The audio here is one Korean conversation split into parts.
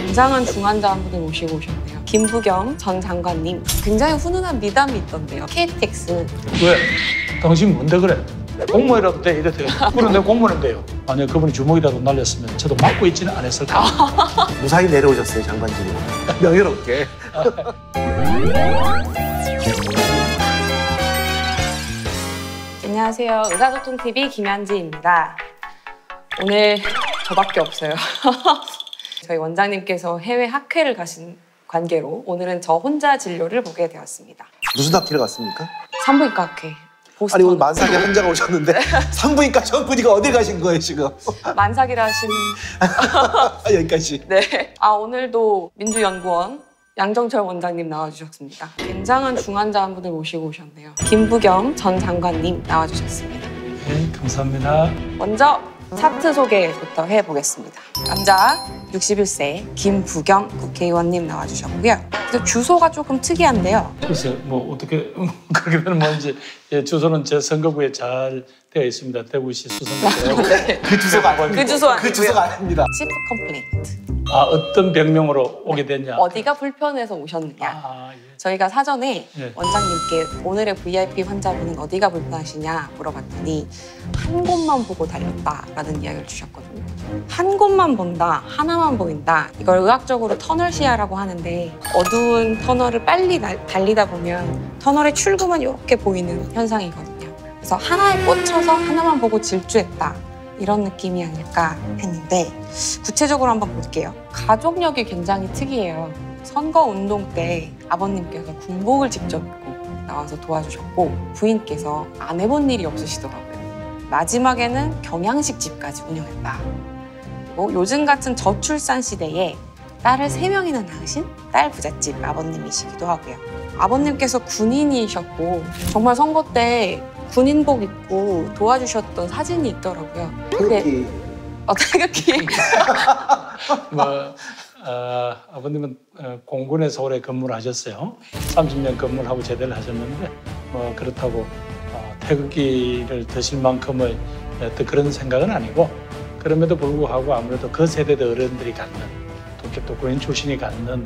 굉장한 중환자 한 분을 모시고 오셨네요. 김부겸 전 장관님. 굉장히 훈훈한 미담이 있던데요. KTX. 왜? 당신 뭔데 그래? 공무원이라도 돼 이래 돼요. 그럼 내 공무원인데요. 만약 그분이 주먹이라도 날렸으면 저도 막고 있지는 않았을 거예요. 무사히 내려오셨어요, 장관님이. 명예롭게. 안녕하세요. 의사소통TV 김현지입니다. 오늘 저밖에 없어요. 저희 원장님께서 해외 학회를 가신 관계로 오늘은 저 혼자 진료를 보게 되었습니다. 무슨 학회를 갔습니까? 산부인과 학회. 보스턴. 아니 오늘 만삭에 환자가 오셨는데 산부인과 전문의가 어디 가신 거예요 지금? 만삭이라 하신 여기까지. 네. 오늘도 민주연구원 양정철 원장님 나와주셨습니다. 굉장한 중환자 한 분을 모시고 오셨네요. 김부겸 전 장관님 나와주셨습니다. 네, 감사합니다. 먼저 차트 소개부터 해보겠습니다. 남자 61세 김부겸 국회의원님 나와주셨고요. 근데 주소가 조금 특이한데요. 글쎄 뭐 어떻게 그렇게 되는 건지 주소는 제 선거구에 잘 되어 있습니다. 대구시 수성구. 네. 그 주소가 아닙니다. 그 주소 그 주소가 아닙니다. 치프 컴플레인트. 어떤 병명으로 오게 됐냐? 어디가 불편해서 오셨느냐. 예. 저희가 사전에 네. 원장님께 오늘의 VIP 환자분은 어디가 불편하시냐 물어봤더니 한 곳만 보고 달렸다라는 이야기를 주셨거든요. 한 곳만 본다, 하나만 보인다. 이걸 의학적으로 터널 시야라고 하는데 어두운 터널을 빨리 달리다 보면 터널의 출구만 이렇게 보이는 현상이거든요. 그래서 하나에 꽂혀서 하나만 보고 질주했다. 이런 느낌이 아닐까 했는데 구체적으로 한번 볼게요. 가족력이 굉장히 특이해요. 선거운동 때 아버님께서 군복을 직접 입고 나와서 도와주셨고 부인께서 안 해본 일이 없으시더라고요. 마지막에는 경양식 집까지 운영했다. 그리고 요즘 같은 저출산 시대에 딸을 3명이나 낳으신 딸 부잣집 아버님이시기도 하고요. 아버님께서 군인이셨고 정말 선거 때 군인복 입고 도와주셨던 사진이 있더라고요. 태극기. 태극기. 아버님은 공군에서 오래 근무를 하셨어요. 30년 근무를 하고 제대를 하셨는데 그렇다고 태극기를 드실 만큼의 어떤 그런 생각은 아니고 그럼에도 불구하고 아무래도 그 세대의 어른들이 갖는 특히 또 군인 출신이 갖는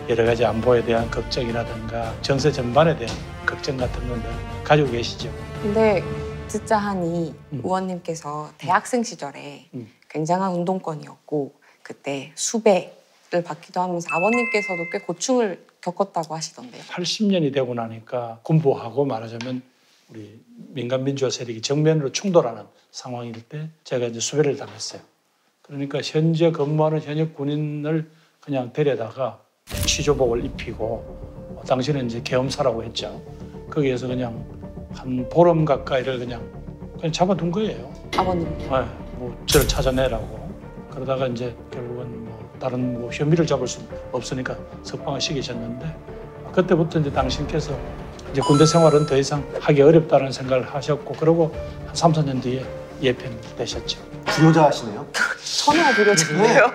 여러 가지 안보에 대한 걱정이라든가 정세 전반에 대한 걱정 같은 건들 가지고 계시죠. 근데 듣자 하니 의원님께서 대학생 시절에 굉장한 운동권이었고 그때 수배를 받기도 하면서 아버님께서도 꽤 고충을 겪었다고 하시던데요. 80년이 되고 나니까 군부하고 말하자면 우리 민간 민주화 세력이 정면으로 충돌하는 상황일 때 제가 이제 수배를 당했어요. 그러니까 현재 근무하는 현역 군인을 그냥 데려다가 취조복을 입히고 당시는 이제 계엄사라고 했죠. 거기에서 그냥 한 보름 가까이를 그냥 잡아둔 거예요. 아버님. 네, 뭐 저를 찾아내라고. 그러다가 이제 결국은 뭐 다른 뭐 혐의를 잡을 수 없으니까 석방을 시키셨는데 그때부터 이제 당신께서 이제 군대 생활은 더 이상 하기 어렵다는 생각을 하셨고 그러고 한 3, 4년 뒤에 예편되셨죠. 불효자시네요. 천하 불효자인데요.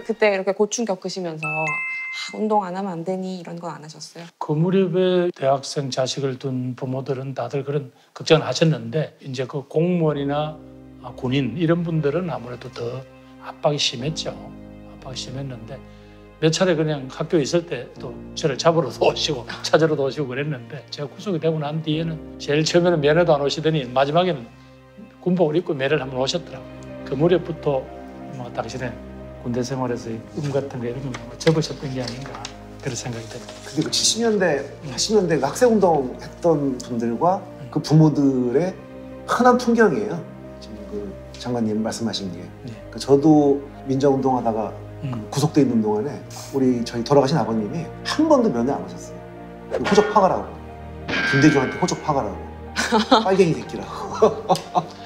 그때 이렇게 고충 겪으시면서 운동 안 하면 안 되니 이런 건 안 하셨어요? 그 무렵에 대학생 자식을 둔 부모들은 다들 그런 걱정을 하셨는데 이제 그 공무원이나 군인 이런 분들은 아무래도 더 압박이 심했죠. 압박이 심했는데 몇 차례 그냥 학교에 있을 때도 저를 잡으러도 오시고 찾으러도 오시고 그랬는데 제가 구속이 되고 난 뒤에는 제일 처음에는 면회도 안 오시더니 마지막에는 군복을 입고 면회를 한번 오셨더라고요. 그 무렵부터 당신의 군대 생활에서 같은 거 이런 거 접으셨던 게 아닌가 그런 생각이 듭니다. 근데 그 70년대, 80년대 그 학생운동 했던 분들과 그 부모들의 흔한 풍경이에요. 지금 그 장관님 말씀하신 게. 네. 저도 민주화운동 하다가 구속돼 있는 동안에 저희 돌아가신 아버님이 한 번도 면회 안 오셨어요. 호적 파가라고. 김대중한테 호적 파가라고. 빨갱이 새끼라고.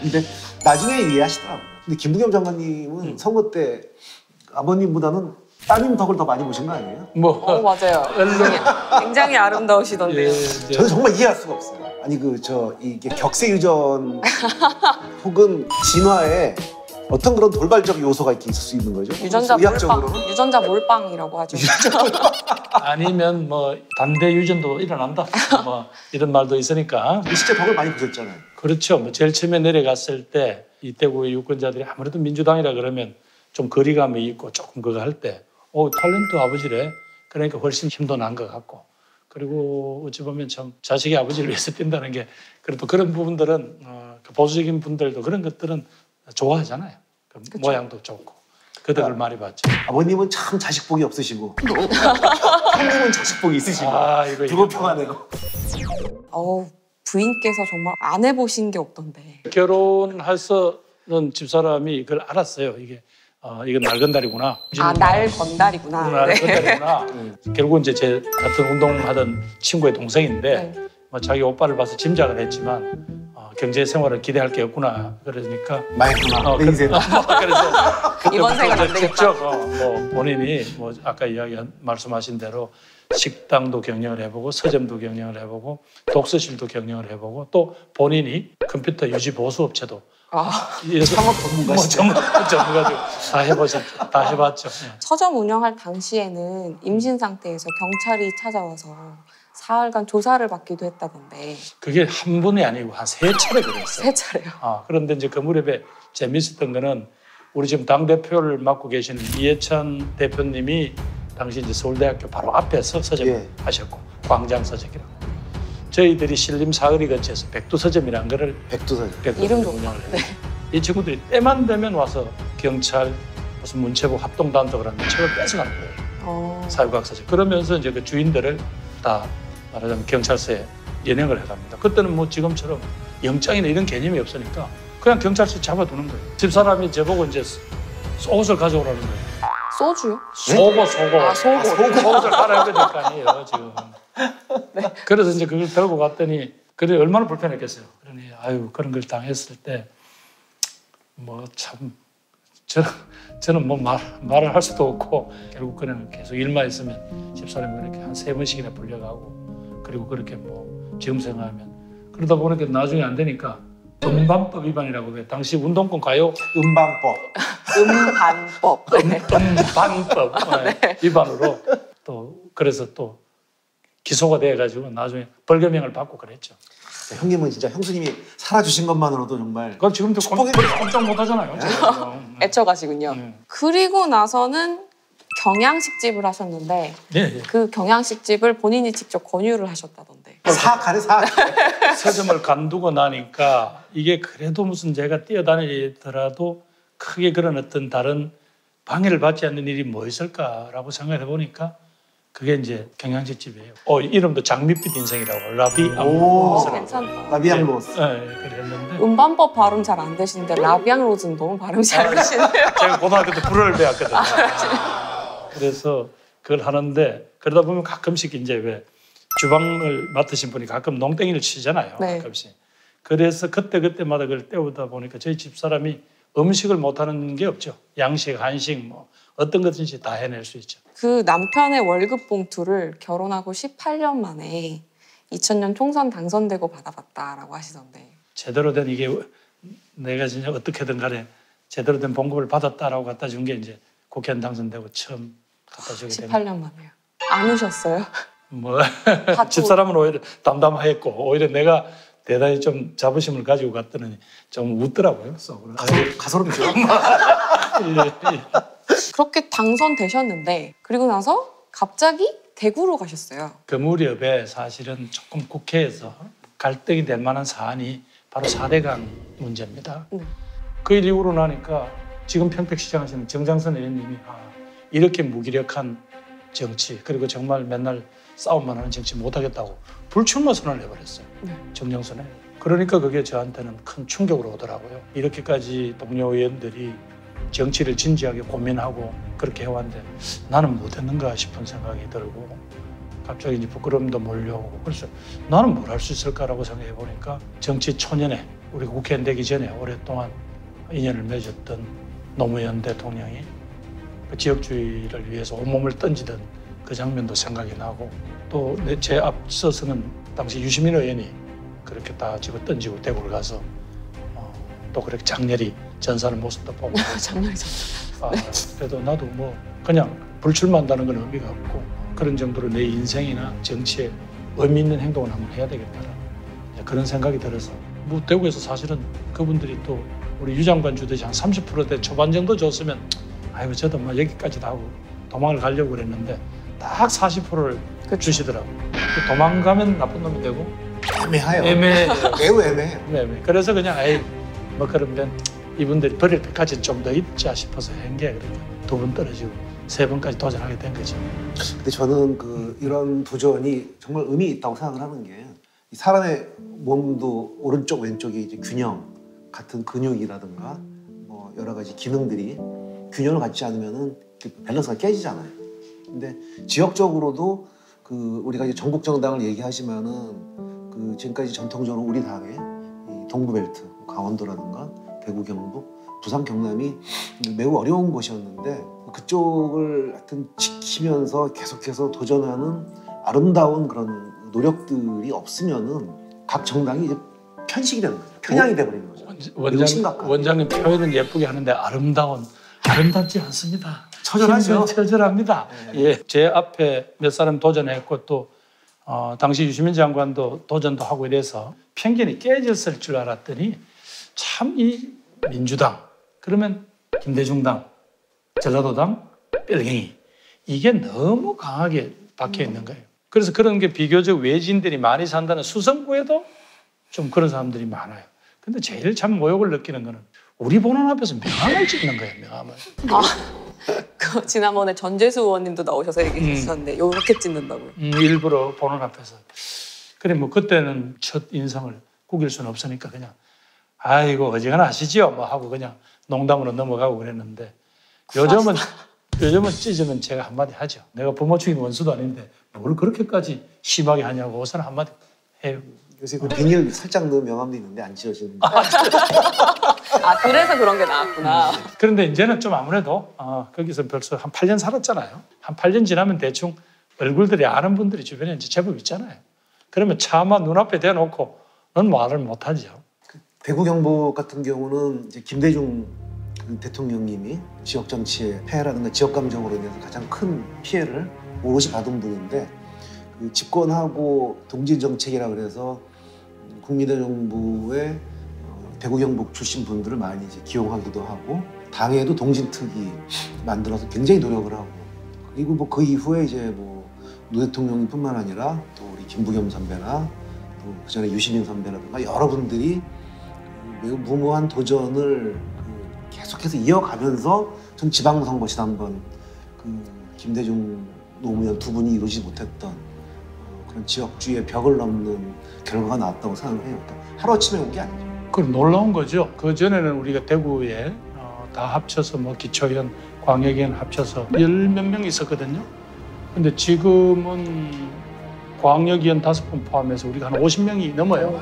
근데 나중에 이해하시더라고요. 근데 김부겸 장관님은 선거 때 아버님보다는 따님 덕을 더 많이 보신 거 아니에요? 맞아요. 굉장히 아름다우시던데요. 예. 저는 정말 이해할 수가 없어요. 아니 이게 격세유전 혹은 진화에 어떤 그런 돌발적 요소가 있을 수 있는 거죠? 유전자 몰빵이라고 하죠. 아니면 뭐 단대 유전도 일어난다. 뭐 이런 말도 있으니까. 실제 덕을 많이 보셨잖아요. 그렇죠. 뭐 제일 처음에 내려갔을 때 이태구의 유권자들이 아무래도 민주당이라 그러면 좀 거리감이 있고 조금 그거 할 때 탤런트 아버지래. 그러니까 훨씬 힘도 난 것 같고 그리고 어찌 보면 참 자식이 아버지를 위해서 뛴다는 게 그래도 그런 부분들은 그 보수적인 분들도 그런 것들은 좋아하잖아요. 그 모양도 좋고 그 덕을 많이 봤죠. 아버님은 참 자식 복이 없으시고 형님은 자식 복이 있으시고 이거 두고 평하네요. 부인께서 정말 안 해보신 게 없던데. 결혼해서는 집사람이 그걸 알았어요. 이건 날건달이구나. 날 건달이구나. 날건달이구나. 결국은 이제 제 같은 운동하던 친구의 동생인데 네. 뭐 자기 오빠를 봐서 짐작을 했지만 경제 생활을 기대할 게 없구나. 그러니까 망했구나. 내 인생. 이번 그래서 그때부터 생은 안 이제 되겠다. 직접 뭐 본인이 뭐 아까 말씀하신 대로 식당도 경영을 해보고 서점도 경영을 해보고 독서실도 경영을 해보고 또 본인이 컴퓨터 유지 보수 업체도 창업 전문가시죠. 전문가죠. 다 해봤죠. 서점 운영할 당시에는 임신 상태에서 경찰이 찾아와서 사흘간 조사를 받기도 했다던데. 그게 한 번이 아니고 한 3차례 그랬어요. 3차례요. 그런데 이제 그 무렵에 재밌었던 거는 우리 지금 당대표를 맡고 계시는 이해찬 대표님이 당시 이제 서울대학교 바로 앞에서 서점 하셨고 광장서적이라고. 저희들이 신림 사거리 근처에서 백두서점이라는 거를 백두서점 이름도 운영을 해요. 네. 이 친구들이 때만 되면 와서 경찰 무슨 문체부 합동단속을 하는 책을 뺏어가는 거예요. 사회과학서적. 그러면서 이제 그 주인들을 다 말하자면 경찰서에 연행을 해갑니다. 그때는 뭐 지금처럼 영장이나 이런 개념이 없으니까 그냥 경찰서 잡아두는 거예요. 집사람이 저보고 이제 속옷을 가져오라는 거예요. 소주요? 속옷. 속옷을 갈아입어야 될 거 아니에요, 지금. 네. 그래서 이제 그걸 들고 갔더니 그래 얼마나 불편했겠어요. 그러니 그런 걸 당했을 때 뭐 참 저는 뭐 말을 할 수도 없고 결국 그냥 계속 일만 있으면 집사람이 그렇게 한 3번씩이나 불려가고 그리고 그렇게 뭐 지금 생각하면 그러다 보니까 나중에 안 되니까 음반법 위반이라고 해요. 당시 운동권 가요 음반법. 음반법. 음반법 네. 위반으로 또 그래서 또 기소가 돼가지고 나중에 벌금형을 받고 그랬죠. 형님은 진짜 형수님이 살아주신 것만으로도 정말 그걸 지금도 축복입니다. 꼼짝 못하잖아요. 애처가시군요. 그리고 나서는 경양식집을 하셨는데 네. 그 경양식집을 본인이 직접 권유를 하셨다던데. 사악하네 사악. 서점을 간두고 나니까 이게 그래도 무슨 제가 뛰어다니더라도 크게 그런 어떤 다른 방해를 받지 않는 일이 뭐 있을까라고 생각해 보니까 그게 이제 경양식집이에요. 이름도 장밋빛 인생이라고 라비앙로스. 괜찮다. 라비앙로스. 네, 그랬는데 음반법 발음 잘 안 되시는데 라비앙로즈는 너무 발음 잘 되시네요. 제가 고등학교 때 불어를 배웠거든요. 그래서 그걸 하는데 그러다 보면 가끔씩 이제 왜 주방을 맡으신 분이 가끔 농땡이를 치잖아요. 네. 가끔씩. 그래서 그때마다 그걸 때우다 보니까 저희 집사람이 음식을 못하는 게 없죠. 양식, 한식 뭐 어떤 것든지 다 해낼 수 있죠. 그 남편의 월급 봉투를 결혼하고 18년 만에 2000년 총선 당선되고 받아봤다라고 하시던데. 제대로 된 이게 내가 진짜 어떻게든 간에 제대로 된 봉급을 받았다라고 갖다 준 게 이제 국회의원 당선되고 처음 갖다 주게 됩니다. 18년 만에요. 안 우셨어요? 뭐 집사람은 오히려 담담했고 오히려 내가 대단히 좀 자부심을 가지고 갔더니 좀 웃더라고요. 속으로. 가소름이죠. 그렇게 당선되셨는데 그리고 나서 갑자기 대구로 가셨어요. 그 무렵에 사실은 조금 국회에서 갈등이 될 만한 사안이 바로 4대강 문제입니다. 그 일 이후로 나니까 지금 평택시장 하시는 정장선 의원님이 이렇게 무기력한 정치 그리고 정말 맨날 싸움만 하는 정치 못하겠다고 불출마 선언을 해버렸어요. 정정선에. 그러니까 그게 저한테는 큰 충격으로 오더라고요. 이렇게까지 동료 의원들이 정치를 진지하게 고민하고 그렇게 해왔는데 나는 못했는가 싶은 생각이 들고 갑자기 이제 부끄러움도 몰려오고 그래서 나는 뭘 할 수 있을까라고 생각해 보니까 정치 초년에 우리 국회의원 되기 전에 오랫동안 인연을 맺었던 노무현 대통령이 그 지역주의를 위해서 온몸을 던지던 그 장면도 생각이 나고 또 제 앞서서는 당시 유시민 의원이 그렇게 다 집어 던지고 대구를 가서 또 그렇게 장렬히 전사하는 모습도 보고 장렬히죠. 그래도 나도 뭐 그냥 불출마한다는 건 의미가 없고 그런 정도로 내 인생이나 정치에 의미 있는 행동을 한번 해야 되겠다라는 그런 생각이 들어서 뭐 대구에서 사실은 그분들이 또 우리 유 장관 주듯이 한 30%대 초반 정도 줬으면 아이고 저도 뭐 여기까지도 하고 도망을 가려고 그랬는데 딱 40%를 주시더라고. 도망가면 나쁜 놈이 되고 애매해요. 매우 애매해요. 애매해. 그래서 그냥 에이 뭐 그러면 이분들이 버릴 때까지 좀 더 있자 싶어서 한 게 그러니까 2번 떨어지고 3번까지 도전하게 된 거죠. 근데 저는 이런 도전이 정말 의미 있다고 생각을 하는 게 이 사람의 몸도 오른쪽 왼쪽의 이제 균형 같은 근육이라든가 뭐 여러 가지 기능들이 균형을 갖지 않으면은 밸런스가 깨지잖아요. 근데 지역적으로도 우리가 이제 전국 정당을 얘기하지만은 지금까지 전통적으로 우리 당의 이 동부벨트, 강원도라든가 대구, 경북, 부산, 경남이 매우 어려운 곳이었는데 그쪽을 하여튼 지키면서 계속해서 도전하는 아름다운 그런 노력들이 없으면은 각 정당이 이제 편식이 되는 거죠. 편향이 돼버리는 거죠. 원장님 표현은 예쁘게 하는데 아름답지 않습니다. 처절하죠. 처절합니다. 네. 예, 제 앞에 몇 사람 도전했고 또 당시 유시민 장관도 도전도 하고 이래서 편견이 깨졌을 줄 알았더니 참 이 민주당 그러면 김대중당, 전라도당, 뺄갱이 이게 너무 강하게 박혀 있는 거예요. 그래서 그런 게 비교적 외지인들이 많이 산다는 수성구에도 좀 그런 사람들이 많아요. 근데 제일 참 모욕을 느끼는 거는 우리 보는 앞에서 명함을 찍는 거예요. 명함을. 지난번에 전재수 의원님도 나오셔서 얘기하셨는데 이렇게 찍는다고요. 일부러 보는 앞에서. 그래 뭐 그때는 첫 인상을 구길 수는 없으니까 그냥 아이고 어지간하 하시지요 뭐 하고 그냥 농담으로 넘어가고 그랬는데 요즘은 찢으면 제가 한마디 하죠. 내가 부모 죽인 원수도 아닌데 뭘 그렇게까지 심하게 하냐고 우선 한마디 해요. 요새 비닐 살짝 넣은 명함도 있는데 안 지워지는. 그래서 그런 게 나왔구나. 그런데 이제는 좀 아무래도 거기서 벌써 한 8년 살았잖아요. 한 8년 지나면 대충 얼굴들이 아는 분들이 주변에 이제 제법 있잖아요. 그러면 차마 눈앞에 대놓고 넌 말을 못하죠. 대구 경북 같은 경우는 이제 김대중 대통령님이 지역 정치의 폐해라든가 지역 감정으로 인해서 가장 큰 피해를 오롯이 받은 분인데 집권하고 동지 정책이라 그래서 국민의 정부의 대구 경북 출신 분들을 많이 이제 기용하기도 하고 당에도 동진특위 만들어서 굉장히 노력을 하고 그리고 뭐 그 이후에 이제 뭐 노 대통령뿐만 아니라 또 우리 김부겸 선배나 또 그전에 유시민 선배라든가 여러분들이 매우 무모한 도전을 계속해서 이어가면서 전 지방선거 지난번 김대중 노무현 두 분이 이루지 못했던 그런 지역주의의 벽을 넘는 결과가 나왔다고 생각을 해요. 그러니까 하루아침에 온 게 아니죠. 그건 놀라운 거죠. 그 전에는 우리가 대구에 다 합쳐서 뭐 기초위원, 광역위원 합쳐서 10몇 명 있었거든요. 근데 지금은 광역위원 5분 포함해서 우리가 한 50명이 넘어요.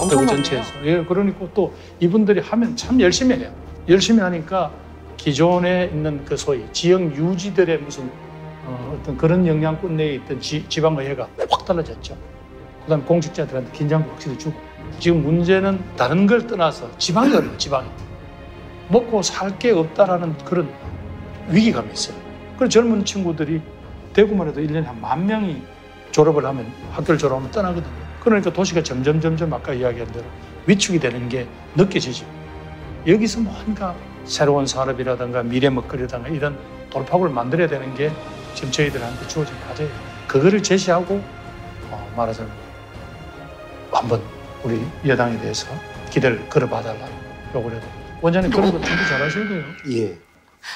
대구 전체에서. 예, 그러니까 또 이분들이 하면 참 열심히 해요. 열심히 하니까 기존에 있는 그 소위 지역 유지들의 무슨 어떤 그런 영향권 내에 있던 지방의회가 확 달라졌죠. 그다음에 공직자들한테 긴장도 확실히 주고. 지금 문제는 다른 걸 떠나서 지방이 어려워요. 지방이. 먹고 살 게 없다라는 그런 위기감이 있어요. 그래서 젊은 친구들이 대구만 해도 1년에 한 10,000명이 졸업을 하면 학교를 졸업하면 떠나거든요. 그러니까 도시가 점점 아까 이야기한 대로 위축이 되는 게 느껴지죠. 여기서 뭔가 새로운 산업이라든가 미래 먹거리라든가 이런 돌파구를 만들어야 되는 게 지금 저희들한테 주어진 과제예요. 그거를 제시하고 말하자면 한번 우리 여당에 대해서 기대를 걸어봐달라고 요구를 해도 원장님 그런 거 준비 잘 하셔야 돼요. 예.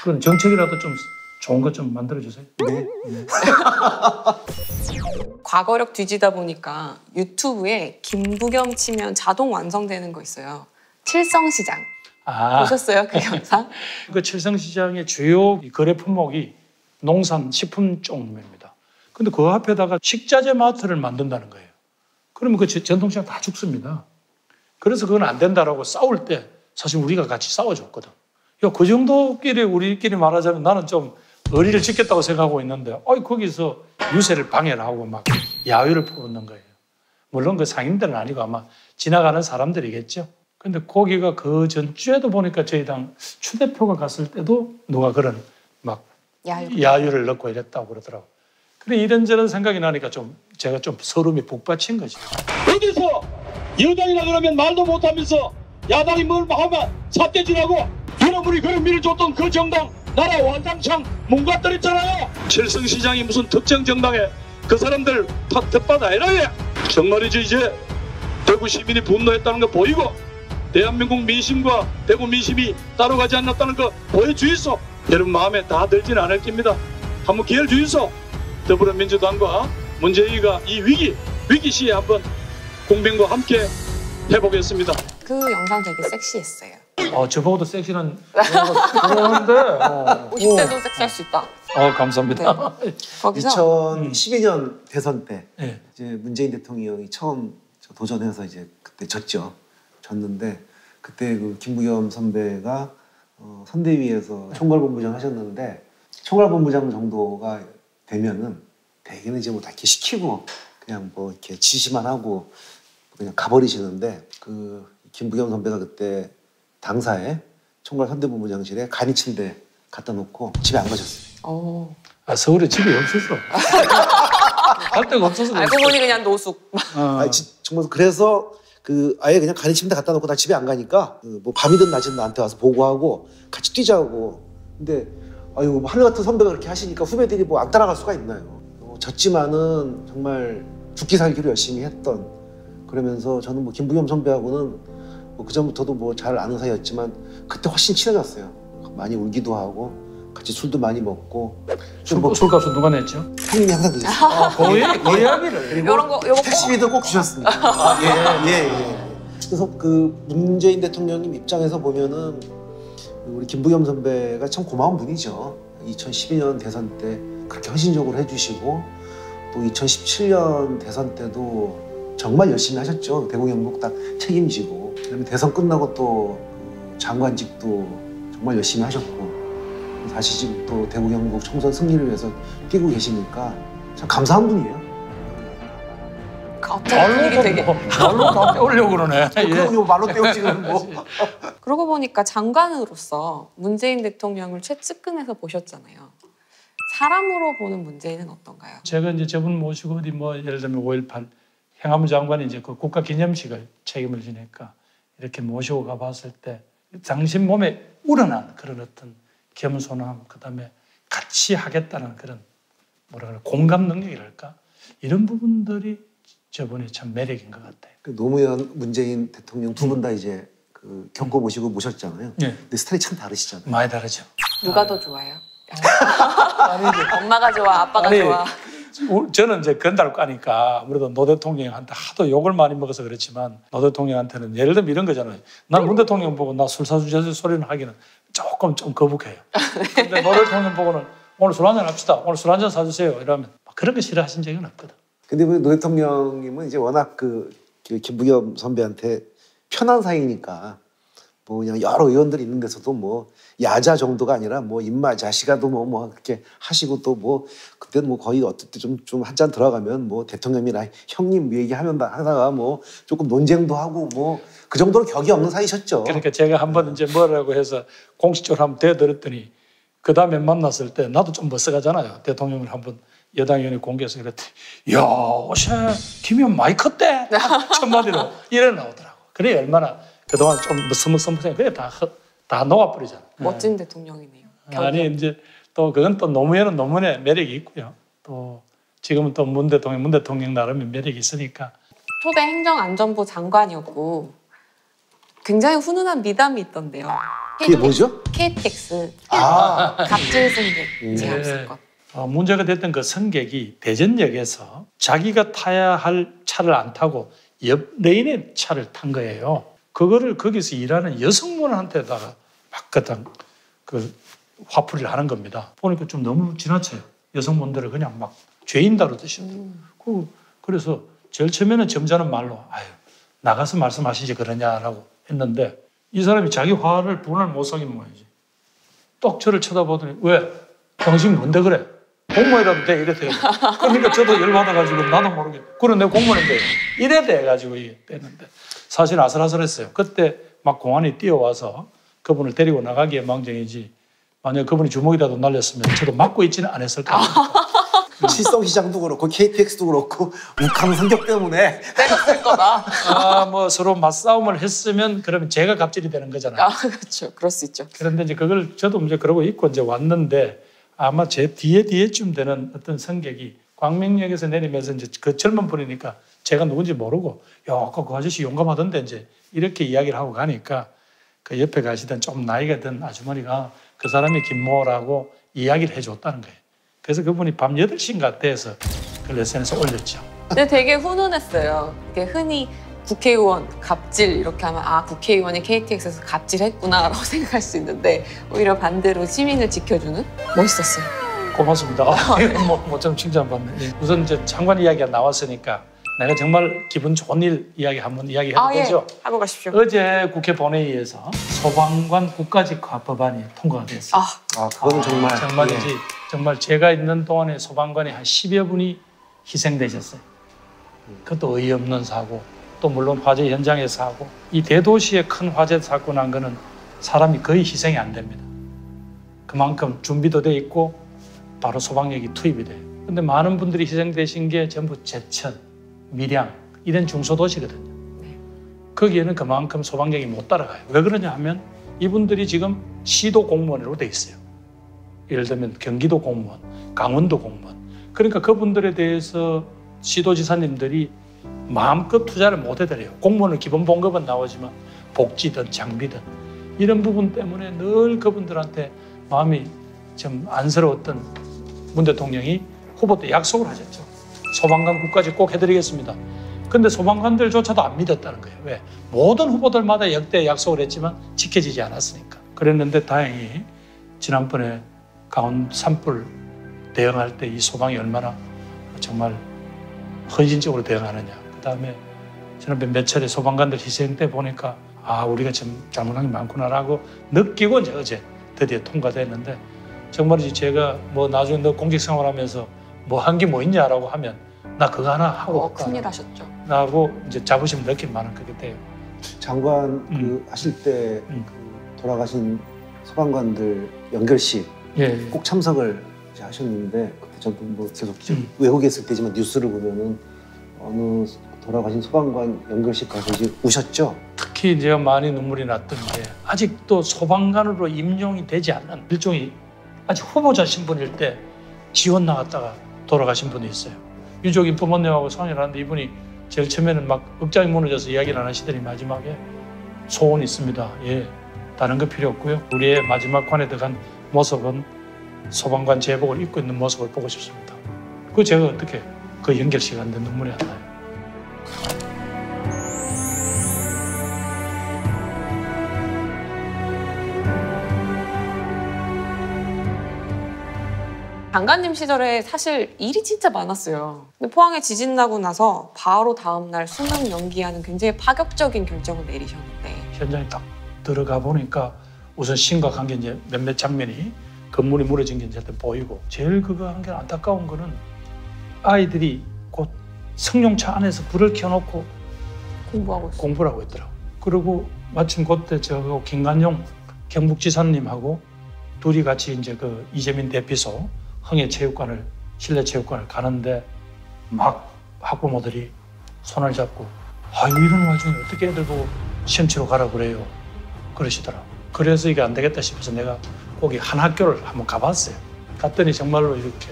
그런 정책이라도 좀 좋은 것 좀 만들어주세요. 네. 과거력 뒤지다 보니까 유튜브에 김부겸 치면 자동 완성되는 거 있어요. 칠성시장. 보셨어요? 그 영상? 그 칠성시장의 주요 거래 품목이 농산 식품 종류입니다. 근데 그 앞에다가 식자재 마트를 만든다는 거예요. 그러면 그 전통시장 다 죽습니다. 그래서 그건 안 된다라고 싸울 때 사실 우리가 같이 싸워줬거든. 야, 그 정도끼리 우리끼리 말하자면 나는 좀 의리를 지켰다고 생각하고 있는데 거기서 유세를 방해를 하고 막 야유를 퍼붓는 거예요. 물론 그 상인들은 아니고 아마 지나가는 사람들이겠죠. 근데 거기가 그 전주에도 보니까 저희 당 추 대표가 갔을 때도 누가 그런 막 야유를 넣고 이랬다고 그러더라고. 그래 이런저런 생각이 나니까 제가 좀 서름이 북받친 거죠. 어디서 여당이라 그러면 말도 못하면서 야당이 뭘 하면 삿대질하고 여러분이 그런 밀을 줬던 그 정당 나라 완장창 몽가뜨렸잖아요. 칠성시장이 무슨 특정 정당에 그 사람들 탓받아 아니라 정말이지. 이제 대구 시민이 분노했다는 거 보이고 대한민국 민심과 대구 민심이 따로 가지 않았다는 거 보여주이소. 여러분 마음에 다 들지는 않을 겁니다. 한번 기회를 주이소. 더불어민주당과 문재인이가 이 위기 시에 한번 공병과 함께 해보겠습니다. 그 영상 되게 섹시했어요. 저보고도 섹시는 그러는데 50대도 섹시할 수 있다. 감사합니다. 거기서 2012년 대선 때 네. 이제 문재인 대통령이 처음 도전해서 이제 그때 졌는데 그때 그 김부겸 선배가 선대위에서 총괄본부장 하셨는데 총괄본부장 정도가 되면은 대개는 이제 뭐 다 이렇게 시키고 그냥 뭐 이렇게 지시만 하고 그냥 가버리시는데 그 김부겸 선배가 그때 당사에 총괄 선대본부장실에 간이 침대 갖다 놓고 집에 안 가셨어요. 서울에 집이 없었어. 갈 데가 없어서. 알고 보니 그냥 노숙. 정말 그래서 그 아예 그냥 간이 침대 갖다 놓고 나 집에 안 가니까 뭐 밤이든 낮이든 나한테 와서 보고하고 같이 뛰자고. 근데 아유 하늘 같은 선배가 그렇게 하시니까 후배들이 뭐 안 따라갈 수가 있나요? 졌지만은 정말 죽기 살기로 열심히 했던. 그러면서 저는 뭐 김부겸 선배하고는 뭐 그전부터도 뭐 잘 아는 사이였지만 그때 훨씬 친해졌어요. 많이 울기도 하고 같이 술도 많이 먹고. 술값은 누가 냈죠? 형님이 항상 그랬어요. 거의 합의를. 그리고 요거 택시비도 꼭 주셨습니다. 예. 그래서 그 문재인 대통령님 입장에서 보면은 우리 김부겸 선배가 참 고마운 분이죠. 2012년 대선 때 그렇게 헌신적으로 해주시고 또 2017년 대선 때도 정말 열심히 하셨죠. 대구 경북 딱 책임지고 그다음에 대선 끝나고 또그 장관직도 정말 열심히 하셨고 다시 지금 또 대구 경북 총선 승리를 위해서 뛰고 계시니까 참 감사한 분이에요. 갑자기 되게. 말로 다 떼우려고 그러네. 그럼요, 말로 떼우지 그러면 뭐. 그러고 보니까 장관으로서 문재인 대통령을 최측근에서 보셨잖아요. 사람으로 보는 문재인은 어떤가요? 제가 이제 저분 모시고 어디 뭐 예를 들면 5.18 행안부 장관이 이제 그 국가기념식을 책임을 지니까 이렇게 모시고 가봤을 때 당신 몸에 우러난 그런 어떤 겸손함, 그다음에 같이 하겠다는 그런 뭐라 그래 공감 능력이랄까 이런 부분들이 저분이 참 매력인 것 같아요. 그 노무현, 문재인 대통령 두 분 다 이제 그 겪어보시고 모셨잖아요. 네. 근데 스타일이 참 다르시잖아요. 많이 다르죠. 누가 더 좋아요? 엄마가 좋아, 아빠가 좋아. 저는 이제 건달 까니까 아무래도 노 대통령한테 하도 욕을 많이 먹어서 그렇지만 노 대통령한테는 예를 들면 이런 거잖아요. 난 문 대통령 보고 나 술 사주자 소리는 하기는 조금 좀 거북해요. 근데 노 대통령 보고는 오늘 술 한잔 합시다. 오늘 술 한잔 사주세요. 이러면 그런 거 싫어하신 적은 없거든. 근데 노 대통령님은 이제 워낙 그 김부겸 선배한테 편한 사이니까 뭐 그냥 여러 의원들이 있는 데서도 뭐 야자 정도가 아니라 뭐 임마 자식아도 뭐 그렇게 하시고 또 뭐 그때는 뭐 거의 어떨 때 좀 한 잔 들어가면 뭐 대통령이나 형님 얘기하면 하다가 뭐 조금 논쟁도 하고 뭐 그 정도로 격이 없는 사이셨죠. 그러니까 제가 한번 이제 뭐라고 해서 공식적으로 한번 대들었더니 그 다음에 만났을 때 나도 좀 멋서가잖아요. 대통령을 한번 여당 의원이 공개해서 그랬더니 야 어제 김현 많이 컸대. 첫 마디로 이래 나오더라고. 그래 얼마나 그동안 좀 머쓱머쓱 그게 다 녹아버리잖아. 멋진 대통령이네요. 아니 이제 또 그건 또 노무현은 노무현의 매력이 있고요. 또 지금은 또 문 대통령 나름의 매력이 있으니까. 초대 행정안전부 장관이었고 굉장히 훈훈한 미담이 있던데요. 그게 뭐죠? KTX 아, 갑질 승객 제한 사건. 문제가 됐던 그 승객이 대전역에서 자기가 타야 할 차를 안 타고 옆 레인의 차를 탄 거예요. 그거를 거기서 일하는 여성분한테다가 막 그 화풀이를 하는 겁니다. 보니까 좀 너무 지나쳐요. 여성분들을 그냥 막 죄인 다루듯이. 그래서 제일 처음에는 점잖은 말로 아유 나가서 말씀하시지 그러냐라고 했는데 이 사람이 자기 화를 분을 못 사긴 모양이지. 똑 저를 쳐다보더니 왜? 당신 뭔데 그래? 공무원이라도 돼 이래 돼. 그러니까 저도 열받아가지고 나도 모르게 그래 내 공무원인데 이래 돼가지고 이게 됐는데 사실 아슬아슬했어요. 그때 막 공안이 뛰어와서 그분을 데리고 나가기에 망정이지 만약 그분이 주먹이라도 날렸으면 저도 맞고 있지는 않았을 겁니다. 칠성시장도 그렇고 KTX도 그렇고 욱하는 성격 때문에 때렸을 거다. 뭐 서로 맞싸움을 했으면 그러면 제가 갑질이 되는 거잖아요. 아, 그렇죠. 그럴 수 있죠. 그런데 이제 그걸 저도 이제 그러고 있고 이제 왔는데 아마 제 뒤에쯤 되는 어떤 승객이 광명역에서 내리면서 이제 그 젊은 분이니까 제가 누군지 모르고 야, 아까 그 아저씨 용감하던데 이제 이렇게 이야기를 하고 가니까 그 옆에 가시던 좀 나이가 든 아주머니가 그 사람이 김모라고 이야기를 해줬다는 거예요. 그래서 그분이 밤 8시인가 돼서 그걸 SNS에 올렸죠. 근데 되게 훈훈했어요. 이게 흔히 국회의원 갑질 이렇게 하면 아 국회의원이 KTX에서 갑질했구나라고 생각할 수 있는데 오히려 반대로 시민을 지켜주는 멋있었어요. 고맙습니다. 뭐좀 칭찬받네. 예. 우선 이제 장관 이야기가 나왔으니까 내가 정말 기분 좋은 일 이야기 한번 이야기해도 되죠? 예. 하고 가십시오. 어제 국회 본회의에서 소방관 국가직화 법안이 통과가 됐어요. 그거는 정말 정말이지. 정말 제가 있는 동안에 소방관이 한 10여 분이 희생되셨어요. 그것도 어이없는 사고, 또 물론 화재 현장에서 하고 이 대도시에 큰 화재 사고 난 거는 사람이 거의 희생이 안 됩니다. 그만큼 준비도 돼 있고 바로 소방력이 투입이 돼요. 근데 많은 분들이 희생되신 게 전부 제천, 밀양 이런 중소도시거든요. 거기에는 그만큼 소방력이 못 따라가요. 왜 그러냐 하면 이분들이 지금 시도 공무원으로 돼 있어요. 예를 들면 경기도 공무원, 강원도 공무원. 그러니까 그분들에 대해서 시도지사님들이 마음껏 투자를 못 해드려요. 공무원은 기본 봉급은 나오지만 복지든 장비든 이런 부분 때문에 늘 그분들한테 마음이 좀 안쓰러웠던 문 대통령이 후보 때 약속을 하셨죠. 소방관 국까지 꼭 해드리겠습니다. 근데 소방관들조차도 안 믿었다는 거예요. 왜? 모든 후보들마다 역대 약속을 했지만 지켜지지 않았으니까. 그랬는데 다행히 지난번에 강원 산불 대응할 때 이 소방이 얼마나 정말 헌신적으로 대응하느냐. 그다음에 지난번에 몇 차례 소방관들 희생 때 보니까 아 우리가 좀 잘못한 게 많구나라고 느끼고 이제 어제 드디어 통과됐는데 정말이지 제가 뭐 나중에 너 공직 생활하면서 뭐 한 게 뭐 있냐라고 하면 나 그거 하나 하고 없다. 큰일 하셨죠. 나하고 이제 자부심 느낄 만한 그게 돼요. 장관 그 하실 때 그 돌아가신 소방관들 연결식 예. 꼭 참석을 이제 하셨는데 그때 저도 뭐 계속 외국에 있을 때지만 뉴스를 보면은 어느 돌아가신 소방관 연결식 가서 이제 우셨죠? 특히 제가 많이 눈물이 났던 게 아직도 소방관으로 임용이 되지 않는 일종의 아직 후보자 신분일 때 지원 나갔다가 돌아가신 분이 있어요. 유족인 부모님하고 상의를 하는데 이분이 제일 처음에는 막 억장이 무너져서 이야기를 안 하시더니 마지막에 소원이 있습니다. 예, 다른 거 필요 없고요. 우리의 마지막 관에 들어간 모습은 소방관 제복을 입고 있는 모습을 보고 싶습니다. 그 제가 어떻게 그 연결 시간인데 눈물이 안 나요. 장관님 시절에 사실 일이 진짜 많았어요. 근데 포항에 지진 나고 나서 바로 다음날 수능 연기하는 굉장히 파격적인 결정을 내리셨는데 현장에 딱 들어가 보니까 우선 심각한 게 이제 몇몇 장면이 건물이 무너진 게 이제 보이고 제일 그거 한 게 안타까운 거는 아이들이 곧 승용차 안에서 불을 켜놓고 공부하고 있어요. 공부를 하고 있더라고. 그리고 마침 그때 저하고 김관용 경북지사님하고 둘이 같이 이제 그 이재민 대피소 흥해체육관을 실내 체육관을 가는데 막 학부모들이 손을 잡고 아유 이런 와중에 어떻게 애들 보고 시험 치러 가라 그래요 그러시더라고. 그래서 이게 안 되겠다 싶어서 내가 거기 한 학교를 한번 가봤어요. 갔더니 정말로 이렇게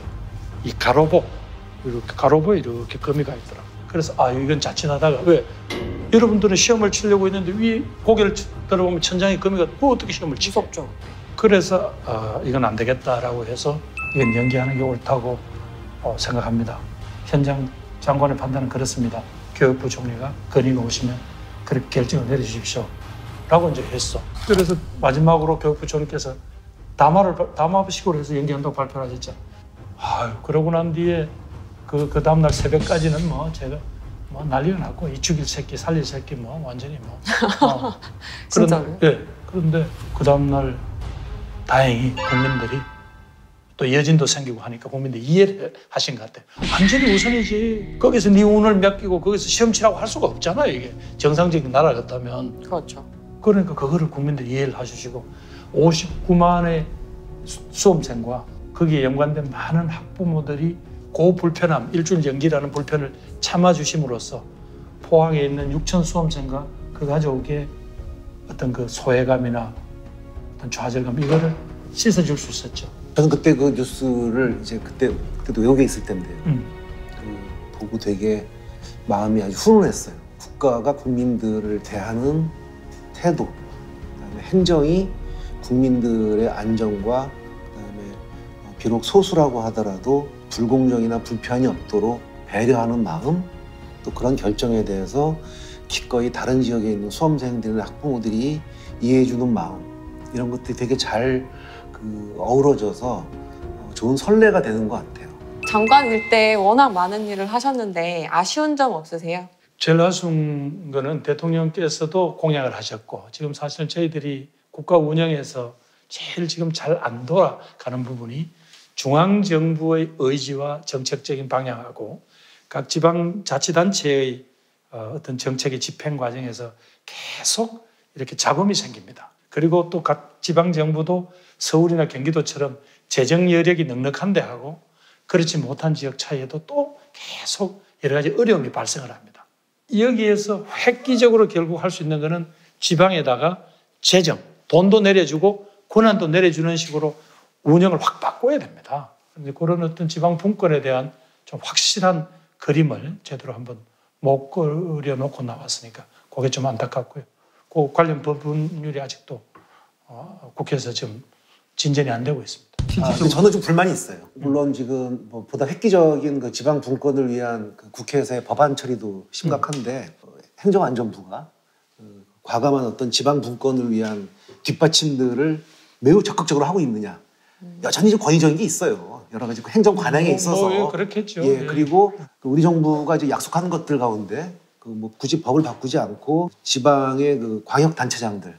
이 가로보에 이렇게 거미가 있더라고. 그래서 아 이건 자칫하다가 왜 여러분들은 시험을 치려고 했는데 위에 고개를 들어보면 천장에 거미가 뭐 어떻게 시험을 치게. 무섭죠. 그래서 이건 안 되겠다라고 해서 이건 연기하는 게 옳다고 생각합니다. 현장 장관의 판단은 그렇습니다. 교육부 총리가 건의가 오시면 그렇게 결정을 내려주십시오. 라고 이제 했어. 그래서 마지막으로 교육부 총리께서 담화식으로 해서 연기한다고 발표를 하셨죠. 아유, 그러고 난 뒤에 그 다음날 새벽까지는 뭐 제가 뭐 난리가 났고 이 죽일 새끼 살릴 새끼 뭐 완전히 뭐. 진짜로요? 예. 그런데 그 다음날 다행히 국민들이 또 여진도 생기고 하니까 국민들이 이해를 하신 것 같아요. 완전히 우선이지. 거기서 네 운을 맡기고 거기서 시험 치라고 할 수가 없잖아요. 이게 정상적인 나라 같다면. 그렇죠. 그러니까 그거를 국민들이 이해를 해주시고 59만의 수험생과 거기에 연관된 많은 학부모들이 그 불편함, 일주일 연기라는 불편을 참아주심으로써 포항에 있는 6천 수험생과 그 가족의 어떤 그 소외감이나 어떤 좌절감 이거를 씻어줄 수 있었죠. 저는 그때 그 뉴스를 이제 그때도 외국에 있을 때인데요. 그 보고 되게 마음이 아주 훈훈했어요. 국가가 국민들을 대하는 태도, 그다음에 행정이 국민들의 안전과 그다음에 비록 소수라고 하더라도 불공정이나 불편이 없도록 배려하는 마음, 또 그런 결정에 대해서 기꺼이 다른 지역에 있는 수험생들이나 학부모들이 이해해주는 마음, 이런 것들이 되게 잘 어우러져서 좋은 선례가 되는 것 같아요. 장관일 때 워낙 많은 일을 하셨는데 아쉬운 점 없으세요? 제일 아쉬운 거는 대통령께서도 공약을 하셨고 지금 사실은 저희들이 국가 운영에서 제일 지금 잘 안 돌아가는 부분이 중앙정부의 의지와 정책적인 방향하고 각 지방자치단체의 어떤 정책의 집행 과정에서 계속 이렇게 잡음이 생깁니다. 그리고 또 각 지방정부도 서울이나 경기도처럼 재정 여력이 넉넉한데 하고 그렇지 못한 지역 차이에도 또 계속 여러 가지 어려움이 발생을 합니다. 여기에서 획기적으로 결국 할 수 있는 것은 지방에다가 재정, 돈도 내려주고 권한도 내려주는 식으로 운영을 확 바꿔야 됩니다. 그런데 그런 어떤 지방 분권에 대한 좀 확실한 그림을 제대로 한번 못 그려놓고 나왔으니까 그게 좀 안타깝고요. 그 관련 법률이 아직도 국회에서 지금 진전이 안 되고 있습니다. 근데 저는 좀 불만이 있어요. 물론 지금 보다 획기적인 그 지방 분권을 위한 그 국회에서의 법안 처리도 심각한데 행정안전부가 과감한 어떤 지방 분권을 위한 뒷받침들을 매우 적극적으로 하고 있느냐. 여전히 좀 권위적인 게 있어요. 여러 가지 행정 관행에 있어서. 그렇겠죠. 예, 그리고 우리 정부가 이제 약속하는 것들 가운데 뭐 굳이 법을 바꾸지 않고 지방의 그 광역 단체장들을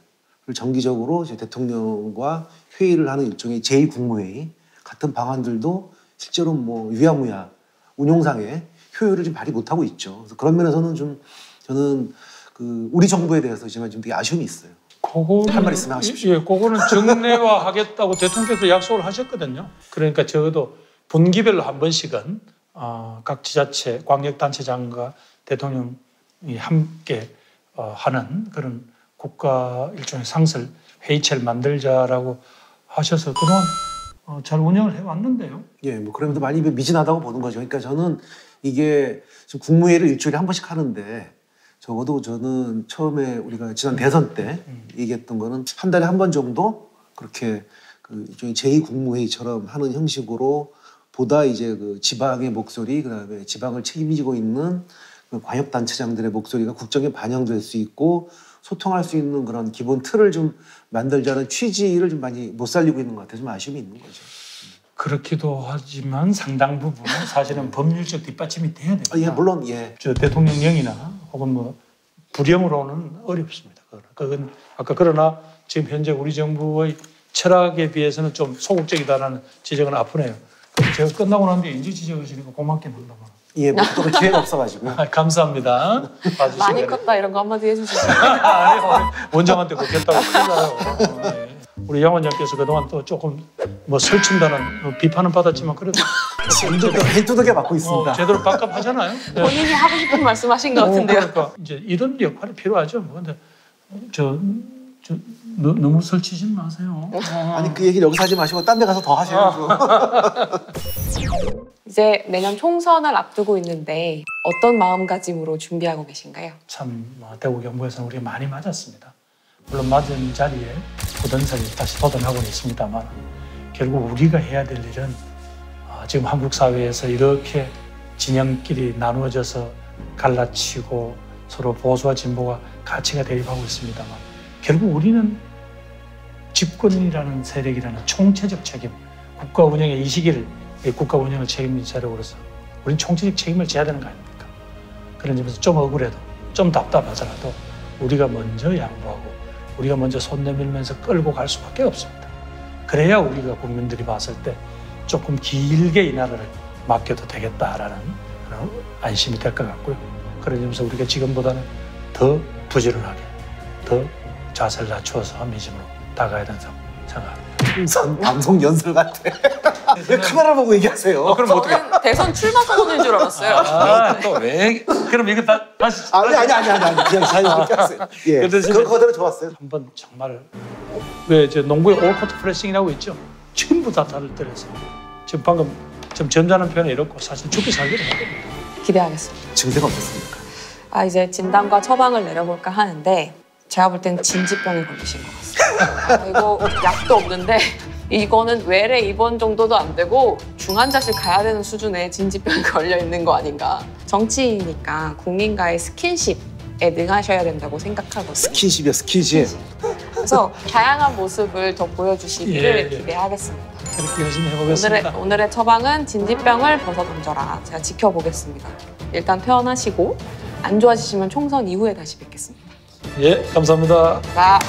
정기적으로 이제 대통령과 회의를 하는 일종의 제2국무회의 같은 방안들도 실제로 뭐 유야무야 운용상의 효율을 좀 발휘 못하고 있죠. 그래서 그런 면에서는 좀 저는 그 우리 정부에 대해서 좀 되게 아쉬움이 있어요. 할 말 있으면 하십시오. 예, 그거는 정례화하겠다고 대통령께서 약속을 하셨거든요. 그러니까 적어도 분기별로 한 번씩은 각 지자체, 광역단체장과 대통령이 함께 하는 그런 국가 일종의 상설 회의체를 만들자라고 하셔서 그동안 잘 운영을 해왔는데요. 예, 뭐 그러면서 많이 미진하다고 보는 거죠. 그러니까 저는 이게 지금 국무회의를 일주일에 한 번씩 하는데 적어도 저는 처음에 우리가 지난 대선 때 얘기했던 거는 한 달에 한 번 정도 그렇게 그 일종의 제2국무회의처럼 하는 형식으로 보다 이제 그 지방의 목소리, 그다음에 지방을 책임지고 있는 그 광역단체장들의 목소리가 국정에 반영될 수 있고 소통할 수 있는 그런 기본 틀을 좀 만들자는 취지를 좀 많이 못 살리고 있는 것 같아서 좀 아쉬움이 있는 거죠. 그렇기도 하지만 상당 부분은 사실은 법률적 뒷받침이 돼야 됩니다. 예, 물론 예. 저 대통령령이나 혹은 뭐 부령으로는 어렵습니다. 그건 아까 그러나 지금 현재 우리 정부의 철학에 비해서는 좀 소극적이다라는 지적은 아프네요. 제가 끝나고 난 뒤에 인지 지적하시니까 고맙긴 합니다만. 예, 뭐 또 기회가 없어가지고. 감사합니다. 많이 컸다 이런 거 한마디 해주시죠. 아니요, 원장한테 그렇겠다고 큰일 나요. 네. 우리 양 원장께서 그동안 또 조금 뭐 설친다는 비판은 받았지만 그래도 두둑에 맡고 있습니다. 제대로 밥값하잖아요. 네. 본인이 하고 싶은 말씀하신 것 같은데요. 그러니까 이제 이런 역할이 필요하죠. 근데 너무 설치지 마세요. 아니 그 얘기를 여기서 하지 마시고 딴 데 가서 더 하셔야죠. 이제 내년 총선을 앞두고 있는데 어떤 마음가짐으로 준비하고 계신가요? 참 대구 경북에서는 우리가 많이 맞았습니다. 물론 맞은 자리에 부동산이 다시 도전하고는 있습니다만 결국 우리가 해야 될 일은 지금 한국 사회에서 이렇게 진영끼리 나누어져서 갈라치고 서로 보수와 진보가 가치가 대립하고 있습니다만 결국 우리는 집권이라는 세력이라는 총체적 책임, 국가 운영의 이 시기를 국가 운영을 책임진 세력으로서 우리는 총체적 책임을 져야 되는 거 아닙니까? 그런 점에서 좀 억울해도 좀 답답하더라도 우리가 먼저 양보하고 우리가 먼저 손 내밀면서 끌고 갈 수밖에 없습니다. 그래야 우리가 국민들이 봤을 때 조금 길게 이 나라를 맡겨도 되겠다라는 그런 안심이 될 것 같고요. 그런 점에서 우리가 지금보다는 더 부지런하게, 더 자세를 낮추어서 민심으로 다가야 된다고 생각합니다. 방송 연설 같아. 왜 카메라 보고 얘기하세요? 그럼 어떻게? 대선 출마 선언인 줄 알았어요. 또 왜? 그럼 이거 다시 아니 그냥 자유롭게 하세요. 예, 그 대신에- 그거대로 좋았어요. 한번 정말 왜 이제 농구의 올코트 프레싱이라고 있죠. 전부 다 다를 때려서 지금 방금 좀 점잖은 표현을 잃었고 사실 죽기 살기를 해야 됩니다. 기대하겠습니다. 증세가 어떻습니까? 이제 진단과 처방을 내려볼까 하는데 제가 볼 때는 진지병에 걸리신 것 같습니다. 그리고 약도 없는데 이거는 외래 입원 정도도 안 되고 중환자실 가야 되는 수준의 진지병에 걸려 있는 거 아닌가. 정치인이니까 국민과의 스킨십에 능하셔야 된다고 생각하거든요. 스킨십이야, 스킨십. 그래서 다양한 모습을 더 보여주시기를 예. 기대하겠습니다. 그렇게 열심히 해보겠습니다. 오늘의 처방은 진지병을 벗어던져라. 제가 지켜보겠습니다. 일단 퇴원하시고 안 좋아지시면 총선 이후에 다시 뵙겠습니다. 예, 감사합니다. 자.